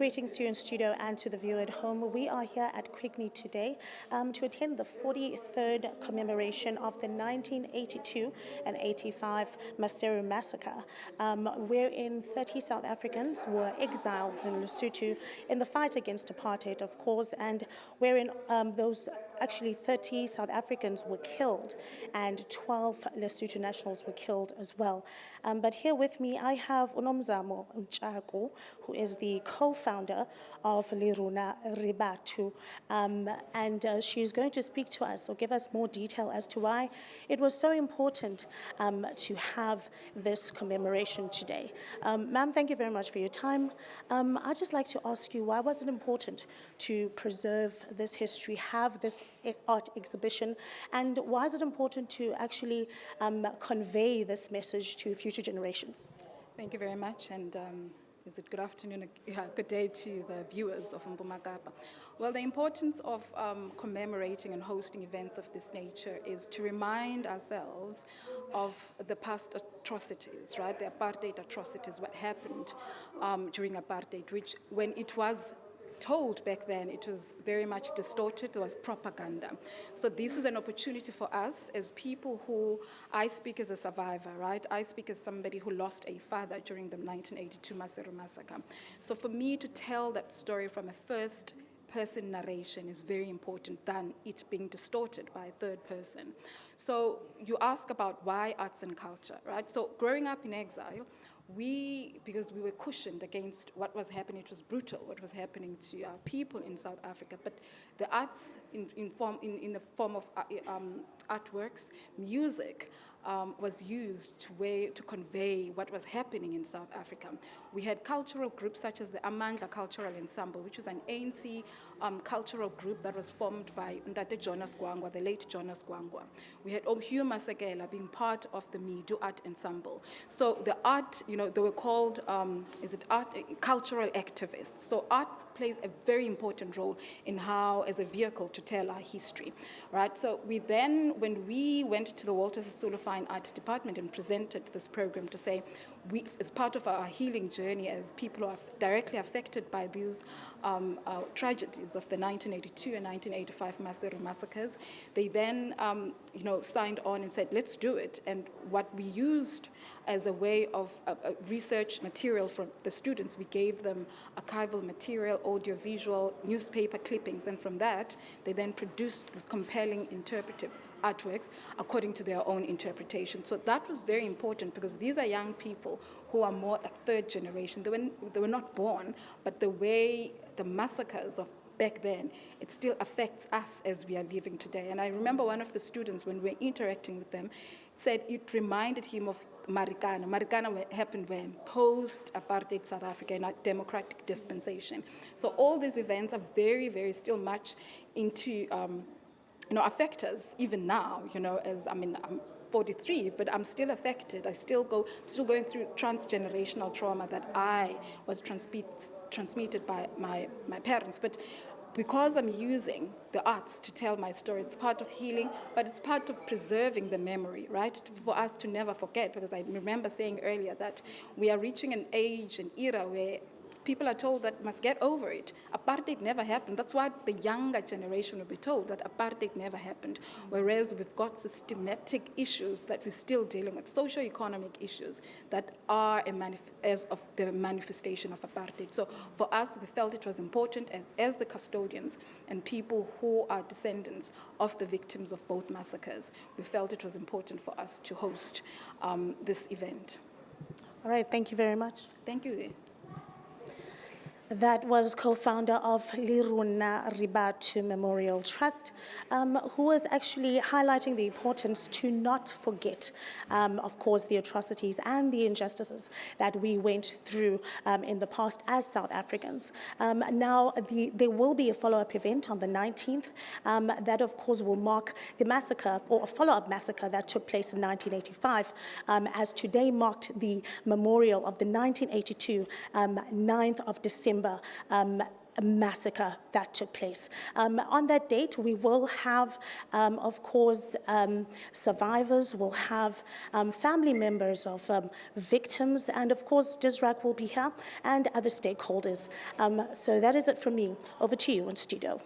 Greetings to you in studio and to the viewer at home. We are here at Quickney today to attend the 43rd commemoration of the 1982 and 85 Maseru Massacre, wherein 30 South Africans were exiled in Lesotho in the fight against apartheid, of course, and wherein those actually 30 South Africans were killed and 12 Lesotho Nationals were killed as well. But here with me I have Nomzamo Nkatshu, who is the co-founder of Rona Rebathu, and she's going to speak to us or give us more detail as to why it was so important to have this commemoration today. Ma'am, thank you very much for your time. I'd just like to ask you, why was it important to preserve this history, have this art exhibition, and why is it important to actually convey this message to future generations? Thank you very much, and is it good afternoon? Yeah, good day to the viewers of Mpumakapa. Well, the importance of commemorating and hosting events of this nature is to remind ourselves of the past atrocities, right? The apartheid atrocities, what happened during apartheid, which when it was told back then, it was very much distorted. There was propaganda. So this is an opportunity for us as people who, I speak as a survivor, right? I speak as somebody who lost a father during the 1982 Maseru Massacre. So for me to tell that story from a first-person narration is very important than it being distorted by a third person. So you ask about why arts and culture, right? So growing up in exile, because we were cushioned against what was happening, it was brutal, what was happening to our people in South Africa. But the arts in the form of artworks, music, was used to convey what was happening in South Africa. We had cultural groups such as the Amandla Cultural Ensemble, which was an ANC cultural group that was formed by Ndate Jonas Gwangwa, the late Jonas Gwangwa. We had Maseru Massacre LL being part of the Midu Art Ensemble. So the art, they were called, cultural activists. So art plays a very important role in how, as a vehicle to tell our history, right? So when we went to the Walter Sisulu Fine Art Department and presented this program to say, as part of our healing journey as people who are directly affected by these tragedies of the 1982 and 1985 Maseru massacres, they then signed on and said, let's do it. And what we used as a way of research material from the students, we gave them archival material, audiovisual, newspaper clippings, and from that, they then produced this compelling interpretive artworks according to their own interpretation. So that was very important because these are young people who are more a third generation. They were not born, but the way the massacres of back then, it still affects us as we are living today. And I remember one of the students, when we were interacting with them, said it reminded him of Marikana. Marikana happened when? Post-apartheid South Africa in a democratic dispensation. So all these events are very, very still much into affect us even now, I'm 43, but I'm still affected. I'm still going through transgenerational trauma that I was transmitted by my parents. But because I'm using the arts to tell my story, it's part of healing, but it's part of preserving the memory, right? For us to never forget, because I remember saying earlier that we are reaching an age, an era where people are told that must get over it. Apartheid never happened. That's why the younger generation will be told that apartheid never happened, whereas we've got systematic issues that we're still dealing with, socio-economic issues that are as of the manifestation of apartheid. So for us, we felt it was important as the custodians and people who are descendants of the victims of both massacres, we felt it was important for us to host this event. All right, thank you very much. Thank you. That was co-founder of Rona Rebathu Memorial Trust, who was actually highlighting the importance to not forget, of course, the atrocities and the injustices that we went through in the past as South Africans. Now, there will be a follow-up event on the 19th that, of course, will mark the massacre or a follow-up massacre that took place in 1985, as today marked the memorial of the 1982 9th of December December massacre that took place. On that date, we will have, of course, survivors, we'll have family members of victims, and of course, DISRAC will be here, and other stakeholders. So that is it from me. Over to you in studio.